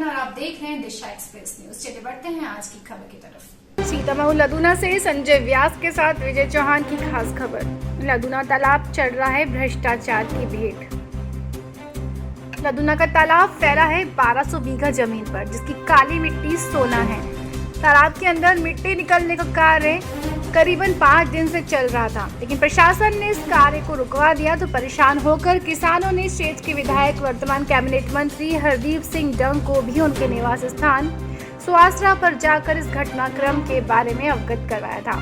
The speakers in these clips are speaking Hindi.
और आप देख रहे हैं दिशा एक्सप्रेस न्यूज। चलिए बढ़ते हैं आज की खबर की तरफ। सीतामऊ लदूना से संजय व्यास के साथ विजय चौहान की खास खबर। लदूना तालाब चढ़ रहा है भ्रष्टाचार की भेंट। लदूना का तालाब फैला है 1200 बीघा जमीन पर, जिसकी काली मिट्टी सोना है। तालाब के अंदर मिट्टी निकलने का कार्य करीबन 5 दिन से चल रहा था, लेकिन प्रशासन ने इस कार्य को रुकवा दिया तो परेशान होकर किसानों ने क्षेत्र के विधायक वर्तमान कैबिनेट मंत्री हरदीप सिंह डंग को भी उनके निवास स्थान सुआसरा पर जाकर इस घटनाक्रम के बारे में अवगत करवाया था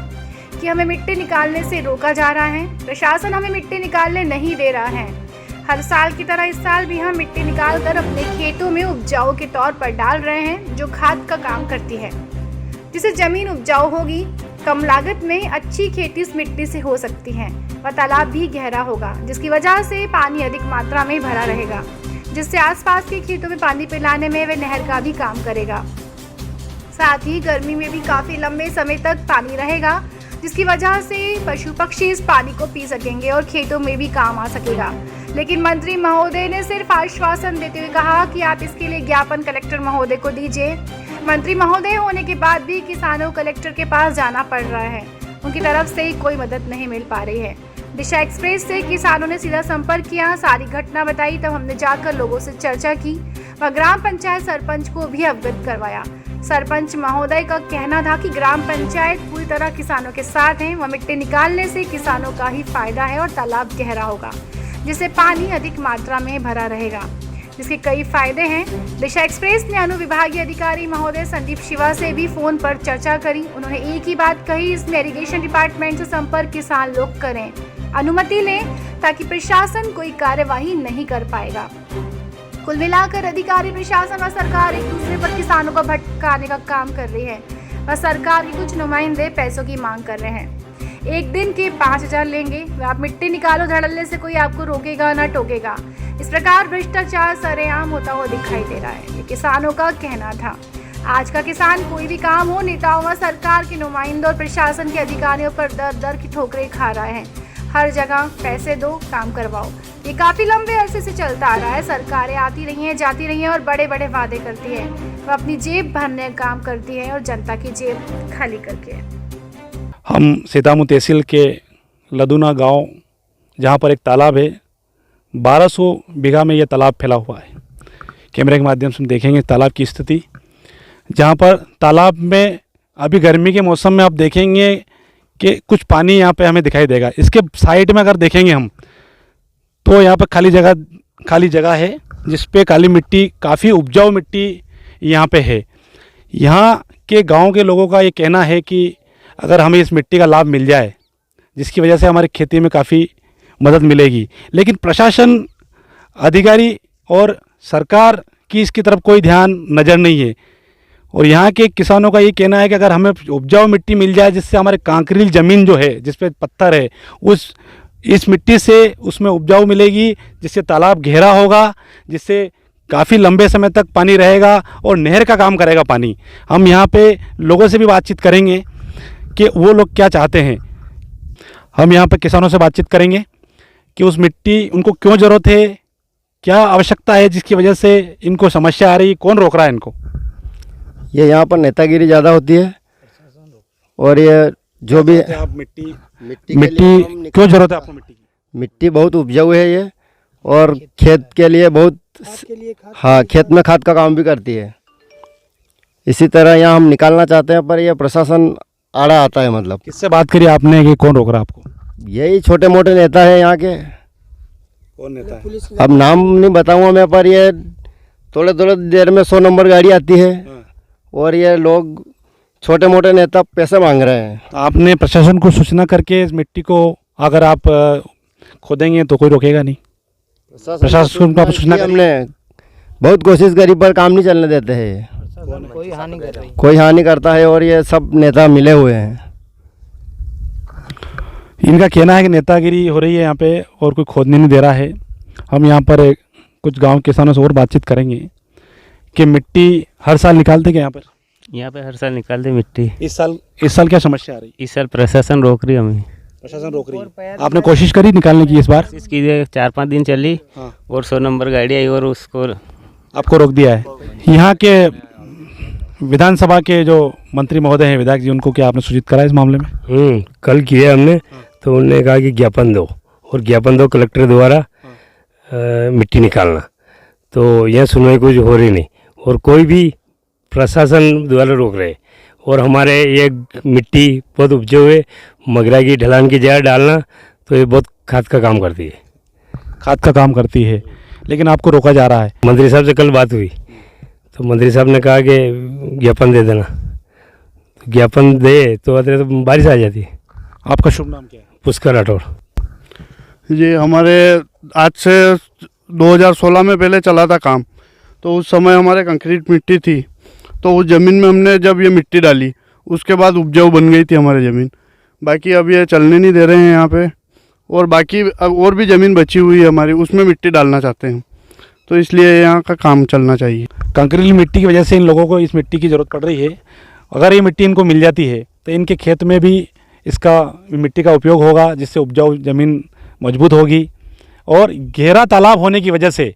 कि हमें मिट्टी निकालने से रोका जा रहा है, प्रशासन हमें मिट्टी निकालने नहीं दे रहा है। हर साल की तरह इस साल भी हम मिट्टी निकालकर अपने खेतों में उपजाऊ के तौर पर डाल रहे हैं, जो खाद का काम करती है, जिससे जमीन उपजाऊ होगी। कम लागत में अच्छी खेती इस मिट्टी से हो सकती है। वह तालाब भी गहरा होगा, जिसकी वजह से पानी अधिक मात्रा में भरा रहेगा, जिससे आसपास के खेतों में पानी पिलाने में वह नहर का भी काम करेगा। साथ ही गर्मी में भी काफी लंबे समय तक पानी रहेगा, जिसकी वजह से पशु पक्षी इस पानी को पी सकेंगे और खेतों में भी काम आ सकेगा। लेकिन मंत्री महोदय ने सिर्फ आश्वासन देते हुए कहा कि आप इसके लिए ज्ञापन कलेक्टर महोदय को दीजिए। मंत्री महोदय होने के बाद भी किसानों को कलेक्टर के पास जाना पड़ रहा है, उनकी तरफ से कोई मदद नहीं मिल पा रही है। दिशा एक्सप्रेस से किसानों ने सीधा संपर्क किया, सारी घटना बताई, तब हमने जाकर लोगों से चर्चा की व ग्राम पंचायत सरपंच को भी अवगत करवाया। सरपंच महोदय का कहना था कि ग्राम पंचायत पूरी तरह किसानों के साथ है, वह मिट्टी निकालने से किसानों का ही फायदा है और तालाब गहरा होगा, जिससे पानी अधिक मात्रा में भरा रहेगा, जिसके कई फायदे हैं। दिशा एक्सप्रेस ने अनुविभागीय अधिकारी महोदय संदीप शिवा से भी फोन पर चर्चा करी। उन्होंने एक ही बात कही, इसमें इरिगेशन डिपार्टमेंट से संपर्क किसान लोग करें, अनुमति लें, ताकि प्रशासन कोई कार्यवाही नहीं कर पाएगा। कुल मिलाकर अधिकारी, प्रशासन और सरकार एक दूसरे पर किसानों को भटकाने का काम कर रही है और सरकार के कुछ नुमाइंदे पैसों की मांग कर रहे हैं। एक दिन के 5000 लेंगे, आप मिट्टी निकालो, धड़ल्ले से कोई आपको रोकेगा ना टोकेगा। इस प्रकार भ्रष्टाचार सरेआम होता हुआ दिखाई दे रहा है, ये किसानों का कहना था। आज का किसान कोई भी काम हो, नेताओं व सरकार के नुमाइंदों और प्रशासन के अधिकारियों पर दर दर की ठोकरें खा रहा है। हर जगह पैसे दो, काम करवाओ। ये काफी लंबे अरसे से चलता आ रहा है। सरकारें आती रही हैं, जाती रही हैं और बड़े बड़े वादे करती है, वो अपनी जेब भरने का काम करती है और जनता की जेब खाली करके। हम सीतामऊ तहसील के लदूना गांव, जहां पर एक तालाब है, 1200 बीघा में यह तालाब फैला हुआ है। कैमरे के माध्यम से हम देखेंगे तालाब की स्थिति, जहां पर तालाब में अभी गर्मी के मौसम में आप देखेंगे कि कुछ पानी यहाँ पे हमें दिखाई देगा। इसके साइड में अगर देखेंगे हम तो यहाँ पर खाली जगह है, जिस पे काली मिट्टी, काफ़ी उपजाऊ मिट्टी यहाँ पे है। यहाँ के गांव के लोगों का ये कहना है कि अगर हमें इस मिट्टी का लाभ मिल जाए, जिसकी वजह से हमारी खेती में काफ़ी मदद मिलेगी, लेकिन प्रशासन, अधिकारी और सरकार की इसकी तरफ कोई ध्यान नज़र नहीं है। और यहाँ के किसानों का ये कहना है कि अगर हमें उपजाऊ मिट्टी मिल जाए, जिससे हमारे कांकरील ज़मीन जो है, जिस पे पत्थर है, इस मिट्टी से उसमें उपजाऊ मिलेगी, जिससे तालाब गहरा होगा, जिससे काफ़ी लंबे समय तक पानी रहेगा और नहर का काम करेगा पानी। हम यहाँ पे लोगों से भी बातचीत करेंगे कि वो लोग क्या चाहते हैं। हम यहाँ पे किसानों से बातचीत करेंगे कि उस मिट्टी उनको क्यों ज़रूरत है, क्या आवश्यकता है जिसकी वजह से इनको समस्या आ रही, कौन रोक रहा है इनको। ये यहाँ पर नेतागिरी ज़्यादा होती है और ये जो भी आप मिट्टी क्यों ज़रूरत है आपको मिट्टी की? मिट्टी बहुत उपजाऊ है ये, और खेत के लिए बहुत, हाँ, खेत में खाद का काम भी करती है। इसी तरह यहाँ हम निकालना चाहते हैं, पर ये प्रशासन आड़ा आता है। मतलब किससे बात करी आपने कि कौन रोक रहा है आपको? यही छोटे मोटे नेता है यहाँ के। कौन नेता है? अब नाम नहीं बताऊंगा मैं, पर ये थोड़े थोड़े देर में 100 नंबर गाड़ी आती है और ये लोग, छोटे मोटे नेता, पैसे मांग रहे हैं। आपने प्रशासन को सूचना करके इस मिट्टी को अगर आप खोदेंगे तो कोई रोकेगा नहीं? प्रशासन को आप सूचना हमने बहुत कोशिश करी, पर काम नहीं चलने देते हैं। कोई हानि करता है और ये सब नेता मिले हुए हैं। इनका कहना है कि नेतागिरी हो रही है यहाँ पे और कोई खोदने नहीं दे रहा है। हम यहाँ पर कुछ गांव किसानों से और बातचीत करेंगे कि मिट्टी हर साल निकालते क्या यहाँ पर हर साल निकालते मिट्टी। इस साल क्या समस्या आ रही? इस साल प्रशासन रोक रही हमें। प्रशासन रोक रही है। आपने कोशिश करी निकालने की? इस बार इसकी 4-5 दिन चली और 100 नंबर गाड़ी आई और उसको आपको रोक दिया है। यहाँ के विधानसभा के जो मंत्री महोदय हैं, विधायक जी, उनको क्या आपने सूचित करा इस मामले में? कल किए हमने, तो उन्होंने कहा कि ज्ञापन दो, और ज्ञापन दो कलेक्टर द्वारा मिट्टी निकालना। तो यह सुनवाई कुछ हो रही नहीं, और कोई भी प्रशासन द्वारा रोक रहे। और हमारे ये मिट्टी बहुत उपजे हुए मगरा की ढलान की जगह डालना, तो ये बहुत खाद का काम करती है। खाद का काम करती है, लेकिन आपको रोका जा रहा है। मंत्री साहब से कल बात हुई, तो मंत्री साहब ने कहा कि ज्ञापन दे देना। तो ज्ञापन दे तो बारिश आ जाती है। आपका शुभ नाम क्या है? पुष्कर राठौर। जी, हमारे आज से 2016 में पहले चला था काम, तो उस समय हमारे कंक्रीट मिट्टी थी। तो उस ज़मीन में हमने जब ये मिट्टी डाली, उसके बाद उपजाऊ बन गई थी हमारी ज़मीन। बाकी अब ये चलने नहीं दे रहे हैं यहाँ पे, और बाकी अब और भी ज़मीन बची हुई है हमारी, उसमें मिट्टी डालना चाहते हैं। तो इसलिए यहाँ का काम चलना चाहिए। कंकरीली मिट्टी की वजह से इन लोगों को इस मिट्टी की ज़रूरत पड़ रही है। अगर ये मिट्टी इनको मिल जाती है तो इनके खेत में भी इसका मिट्टी का उपयोग होगा, जिससे उपजाऊ ज़मीन मजबूत होगी। और गहरा तालाब होने की वजह से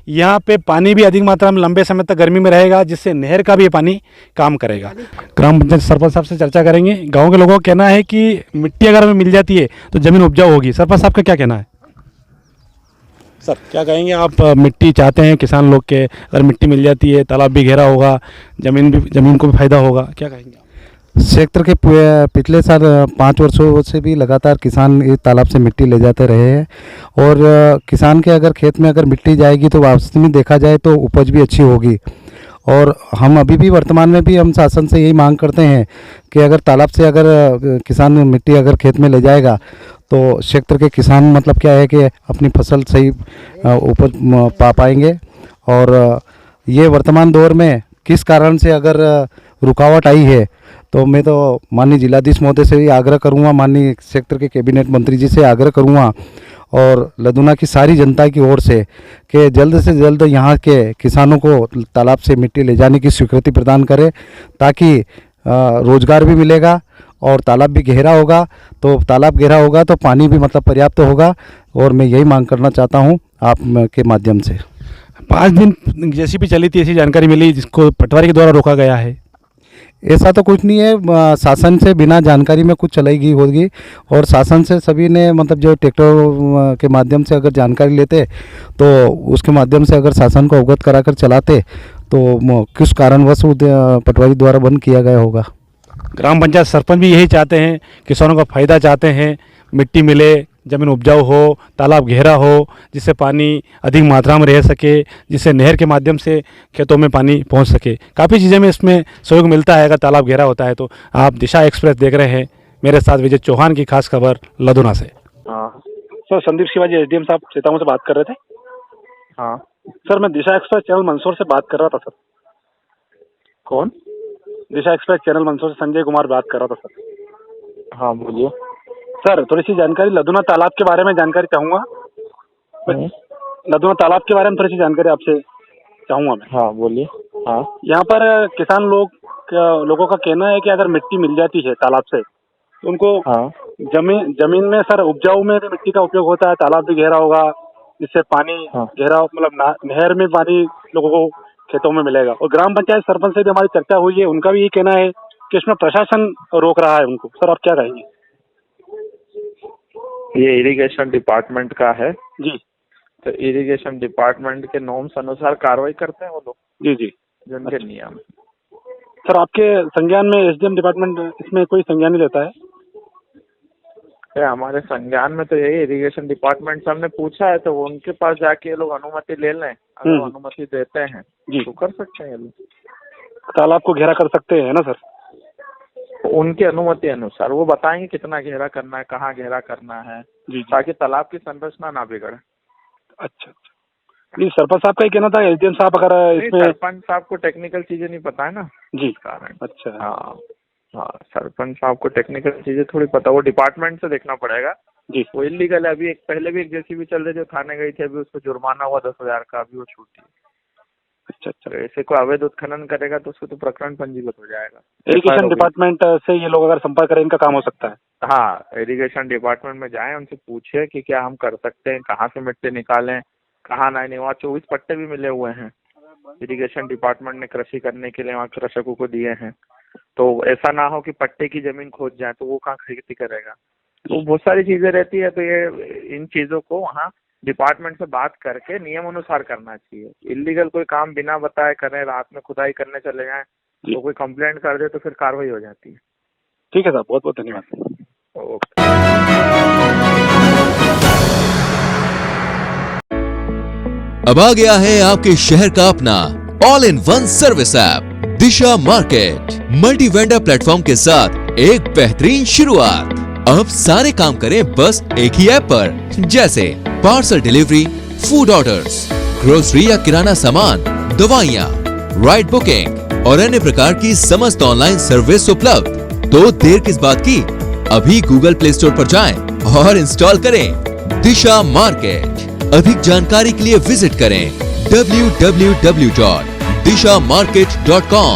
यहाँ पे पानी भी अधिक मात्रा में लंबे समय तक गर्मी में रहेगा, जिससे नहर का भी ये पानी काम करेगा। ग्राम पंचायत सरपंच साहब से चर्चा करेंगे। गांव के लोगों का कहना है कि मिट्टी अगर हमें मिल जाती है तो ज़मीन उपजाऊ होगी। सरपंच साहब का क्या कहना है? सर, क्या कहेंगे आप? मिट्टी चाहते हैं किसान लोग के, अगर मिट्टी मिल जाती है, तालाब भी गहरा होगा, ज़मीन को भी फायदा होगा, क्या कहेंगे आप? सेक्टर के पिछले साल 5 वर्षों से भी लगातार किसान इस तालाब से मिट्टी ले जाते रहे हैं। और किसान के अगर खेत में अगर मिट्टी जाएगी तो वास्तव में देखा जाए तो उपज भी अच्छी होगी। और हम अभी भी वर्तमान में भी हम शासन से यही मांग करते हैं कि अगर तालाब से अगर किसान मिट्टी अगर खेत में ले जाएगा तो क्षेत्र के किसान मतलब क्या है कि अपनी फसल सही उपज पा पाएंगे। और ये वर्तमान दौर में किस कारण से अगर रुकावट आई है, तो मैं तो माननीय जिलाधीश महोदय से भी आग्रह करूंगा, माननीय क्षेत्र के कैबिनेट मंत्री जी से आग्रह करूंगा, और लदुना की सारी जनता की ओर से कि जल्द से जल्द यहाँ के किसानों को तालाब से मिट्टी ले जाने की स्वीकृति प्रदान करें, ताकि रोजगार भी मिलेगा और तालाब भी गहरा होगा। तो तालाब गहरा होगा तो पानी भी मतलब पर्याप्त होगा। और मैं यही मांग करना चाहता हूँ आप के माध्यम से। 5 दिन जैसी भी चली थी, ऐसी जानकारी मिली जिसको पटवारी के द्वारा रोका गया है। ऐसा तो कुछ नहीं है, शासन से बिना जानकारी में कुछ चलेगी होगी। और शासन से सभी ने मतलब जो ट्रैक्टर के माध्यम से अगर जानकारी लेते तो उसके माध्यम से अगर शासन को अवगत कराकर चलाते तो किस कारणवश पटवारी द्वारा बंद किया गया होगा। ग्राम पंचायत सरपंच भी यही चाहते हैं, किसानों का फ़ायदा चाहते हैं, मिट्टी मिले, ज़मीन उपजाऊ हो, तालाब गहरा हो, जिससे पानी अधिक मात्रा में रह सके, जिससे नहर के माध्यम से खेतों में पानी पहुंच सके। काफ़ी चीज़ें में इसमें सहयोग मिलता है अगर तालाब गहरा होता है तो। आप दिशा एक्सप्रेस देख रहे हैं, मेरे साथ विजय चौहान की खास खबर लदुना से। हाँ सर, संदीप शिवाजी एसडीएम साहब सीतामऊ से बात कर रहे थे। हाँ। सर, मैं दिशा एक्सप्रेस चैनल मंदसौर से बात कर रहा था सर। कौन? दिशा एक्सप्रेस चैनल मंदसौर से संजय कुमार बात कर रहा था सर। हाँ बोलिए। सर, थोड़ी सी जानकारी लदुना तालाब के बारे में जानकारी चाहूँगा। लदुना तालाब के बारे में थोड़ी सी जानकारी आपसे चाहूँगा मैं। हाँ बोलिए। हाँ, यहाँ पर किसान लोगों का कहना है कि अगर मिट्टी मिल जाती है तालाब से तो उनको हाँ, जमीन में सर उपजाऊ में भी मिट्टी का उपयोग होता है, तालाब भी गहरा होगा, जिससे पानी हाँ। गहरा मतलब नहर में पानी लोगों को खेतों में मिलेगा। और ग्राम पंचायत सरपंच से भी हमारी चर्चा हुई है, उनका भी ये कहना है कि इसमें प्रशासन रोक रहा है उनको। सर, आप क्या कहेंगे? ये इरिगेशन डिपार्टमेंट का है जी तो इरिगेशन डिपार्टमेंट के नॉर्म्स अनुसार कार्रवाई करते हैं वो लोग, जी जी। जो उनके नियम। सर, आपके संज्ञान में एसडीएम डिपार्टमेंट इसमें कोई संज्ञान नहीं लेता है? हमारे संज्ञान में तो यही इरिगेशन डिपार्टमेंट से हमने पूछा है, तो वो उनके पास जाके ये लोग अनुमति ले लें। अगर वो अनुमति देते हैं जी तो कर सकते हैं ये लोग, तालाब को घेरा कर सकते हैं ना सर? उनकी अनुमति अनुसार वो बताएंगे कितना गहरा करना है, कहाँ गहरा करना है, जी जी। ताकि तालाब की संरचना ना बिगड़े। अच्छा अच्छा। नहीं, सरपंच साहब का ही कहना था, एसडीएम साहब अगर इसमें। सरपंच साहब को टेक्निकल चीजें नहीं पता है ना जी। इस कारण। अच्छा। हाँ हाँ, सरपंच साहब को टेक्निकल चीजें थोड़ी पता, वो डिपार्टमेंट से देखना पड़ेगा जी। वो इलीगल है। अभी पहले भी एक जेसीबी चल रही जो थाने गई थी, अभी उसको जुर्माना हुआ 10,000 का, अभी वो छूटी। अच्छा अच्छा। तो ऐसे कोई अवैध उत्खनन करेगा तो उसको तो प्रकरण पंजीबद्ध हो जाएगा। इरिगेशन डिपार्टमेंट से ये लोग अगर संपर्क करें, इनका काम हो सकता है। हाँ, इरिगेशन डिपार्टमेंट में जाएं, उनसे पूछे कि क्या हम कर सकते हैं, कहाँ से मिट्टी निकालें, कहाँ नहीं। वहाँ 24 पट्टे भी मिले हुए हैं, इरिगेशन डिपार्टमेंट ने कृषि करने के लिए वहाँ कृषकों को दिए हैं। तो ऐसा ना हो कि पट्टे की जमीन खोज जाए तो वो कहाँ खेती करेगा। तो बहुत सारी चीजें रहती है। तो ये इन चीजों को वहाँ डिपार्टमेंट से बात करके नियम अनुसार करना चाहिए। इलीगल कोई काम बिना बताए करें, रात में खुदाई करने चले जाएं तो कोई कंप्लेंट कर दे तो फिर कार्रवाई हो जाती है। ठीक है साहब, बहुत बहुत धन्यवाद। ओके। अब आ गया है आपके शहर का अपना all in one service app Disha market. Multi vendor platform के साथ एक बेहतरीन शुरुआत। अब सारे काम करें बस एक ही ऐप पर, जैसे parcel delivery, food orders, grocery या किराना सामान, दवाइयाँ, राइड बुकिंग और अन्य प्रकार की समस्त ऑनलाइन सर्विस उपलब्ध। तो देर किस बात की, अभी गूगल प्ले स्टोर पर जाएं और इंस्टॉल करें दिशा मार्केट। अधिक जानकारी के लिए विजिट करें www.dishamarket.com।